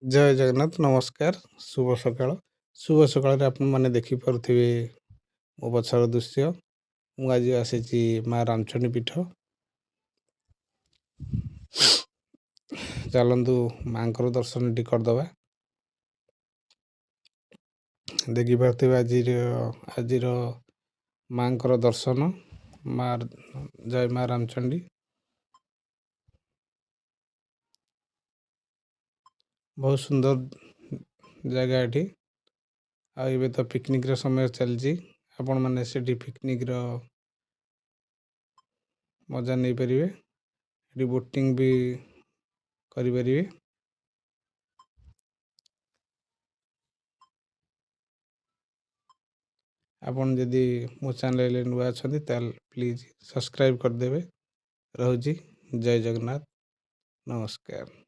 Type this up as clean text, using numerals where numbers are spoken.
ଜୟ ଜଗନ୍ନାଥ ନମସ୍କାର ଶୁଭ ସକାଳ। ଶୁଭ ସକାଳରେ ଆପଣମାନେ ଦେଖିପାରୁଥିବେ ମୋ ପଛର ଦୃଶ୍ୟ। ମୁଁ ଆଜି ଆସିଛି ମା ରାମଚଣ୍ଡୀ ପୀଠ। ଚାଲନ୍ତୁ ମାଙ୍କର ଦର୍ଶନଟି କରିଦେବା। ଦେଖିପାରୁଥିବେ ଆଜିର ମାଙ୍କର ଦର୍ଶନ। ମା ଜୟ ମା ରାମଚଣ୍ଡୀ। ବହୁତ ସୁନ୍ଦର ଜାଗା ଏଠି। ଆଉ ଏବେ ତ ପିକନିକ୍ର ସମୟ ଚାଲିଛି। ଆପଣମାନେ ସେଠି ପିକନିକ୍ର ମଜା ନେଇପାରିବେ। ଏଠି ବୋଟିଂ ବି କରିପାରିବେ। ଆପଣ ଯଦି ମୋ ଚ୍ୟାନେଲରେ ନୂଆ ଅଛନ୍ତି ତାହେଲେ ପ୍ଲିଜ୍ ସବସ୍କ୍ରାଇବ୍ କରିଦେବେ। ରହୁଛି ଜୟ ଜଗନ୍ନାଥ ନମସ୍କାର।